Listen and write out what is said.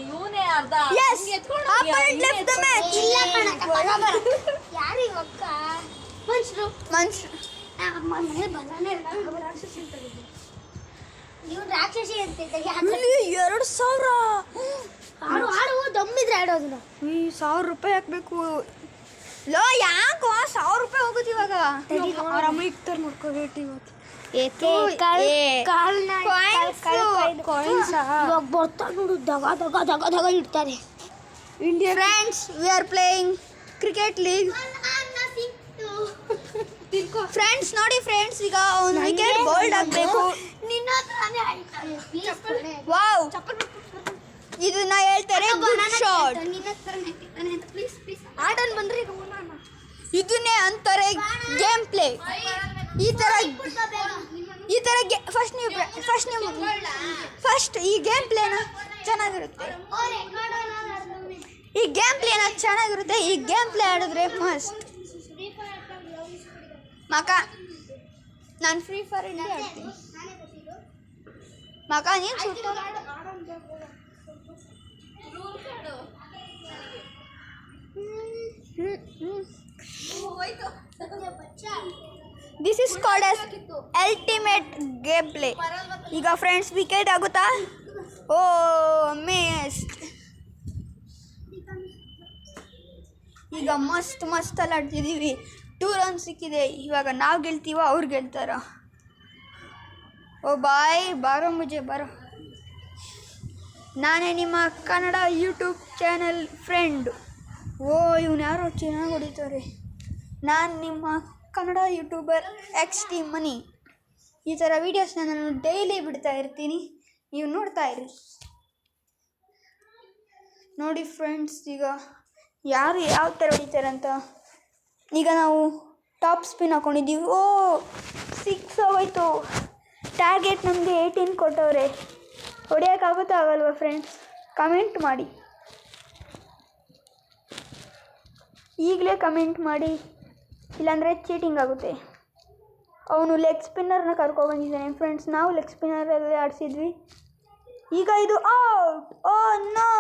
ಇವನೇ ಅರ್ಧ ಯಾರಿವಕ್ಕ ಮನುಷ್ಯರು ನೀವು ರಾಕ್ಷಸಿ ಅಂತ 2,000 ಆಡು ದಮ್ಮಿದ್ರೆ ಆಡೋದು ಈ 1,000 ರೂಪಾಯಿ ಹಾಕ್ಬೇಕು ಲೋ ಯಾಕೋ 1,000 ರೂಪಾಯಿ ಹೋಗುತ್ತೆ ಇವಾಗ ಆರಾಮ ಇಕ್ತಾರೆ ನೋಡ್ಕೋಬೇಕು ಇವತ್ತು ಇವಾಗ ಬರ್ತಾ ನೋಡು ದಗ ಇಡ್ತಾರೆ India friends we are playing cricket league friends ನೋಡಿ ಫ್ರೆಂಡ್ಸ್ ಈಗ ಒಂದು ವಿಕೆಟ್ ಬೋಲ್ಡ್ ಆಗಬೇಕು ವಾವ್ ಇದನ್ನ ಹೇಳ್ತಾರೆ ಗುಡ್ ಶಾಟ್ ಆಡಲ್ ಬಂದ್ರೆ ಇದನ್ನೇ ಅಂತಾರೆ ಗೇಮ್ ಪ್ಲೇ ಈ ತರ ಫಸ್ಟ್ ಈ ಗೇಮ್ ಪ್ಲೇನ ಚೆನ್ನಾಗಿರುತ್ತೆ ಈ ಗೇಮ್ ಪ್ಲೇ ಆಡಿದ್ರೆ ಮಸ್ತ್ ಮಕ ನಾನು ಫ್ರೀ ಫೈರ್ ಇಂಡಿಯಾ ಆಡ್ತೀನಿ ಮಕ ನೀನು ಸುಟ್ಟು this is called as ultimate game play ಈಗ ಫ್ರೆಂಡ್ಸ್ ವಿಕೆಟ್ ಆಗುತ್ತಾ ಓ ಮಿಸ್ಡ್ ಈಗ ಮಸ್ತ್ ಅಲ್ಲಿ ಆಡ್ತಿದ್ದೀವಿ 2 ರನ್ ಸಿಕ್ಕಿದೆ ಇವಾಗ ನಾವು ಗೆಲ್ತೀವ ಅವ್ರು ಗೆಲ್ತಾರ ಓ ಬಾಯ್ ಬಾರೋ ಮುಜೆ ಬಾರೋ ನಾನೇ ನಿಮ್ಮ ಕನ್ನಡ ಯೂಟ್ಯೂಬ್ ಚಾನಲ್ ಫ್ರೆಂಡ್ ಓ ಇವನು ಯಾರೋ ಚೆನ್ನಾಗಿ ಹೊಡಿತಾರೆ ನಾನು ನಿಮ್ಮ ಕನ್ನಡ ಯೂಟ್ಯೂಬರ್ XT ಮನಿ ಈ ಥರ ವೀಡಿಯೋಸ್ನ ನಾನು ಡೈಲಿ ಬಿಡ್ತಾ ಇರ್ತೀನಿ ನೀವು ನೋಡ್ತಾ ಇರಿ ನೋಡಿ ಫ್ರೆಂಡ್ಸ್ ಈಗ ಯಾರು ಯಾವ ಥರ ಹೊಡಿತಾರೆ ಅಂತ ಈಗ ನಾವು ಟಾಪ್ ಸ್ಪಿನ್ ಹಾಕ್ಕೊಂಡಿದ್ದೀವಿ ಓ 6 ಹೋಯ್ತು ಟಾರ್ಗೆಟ್ ನಮಗೆ 18 ಕೊಟ್ಟವ್ರೆ ಹೊಡೆಯೋಕ್ಕಾಗುತ್ತಾ ಆಗಲ್ವಾ ಫ್ರೆಂಡ್ಸ್ ಕಮೆಂಟ್ ಮಾಡಿ ಈಗಲೇ ಕಮೆಂಟ್ ಮಾಡಿ ಇಲ್ಲಾಂದರೆ ಚೀಟಿಂಗ್ ಆಗುತ್ತೆ ಅವನು ಲೆಗ್ ಸ್ಪಿನ್ನರ್ನ ಕರ್ಕೊಬಂದಿದ್ದಾನೆ ಫ್ರೆಂಡ್ಸ್ ನಾವು ಲೆಗ್ ಸ್ಪಿನ್ನರಲ್ಲೇ ಆಡಿಸಿದ್ವಿ ಈಗ ಇದು ಔಟ್ ಓ ನೋ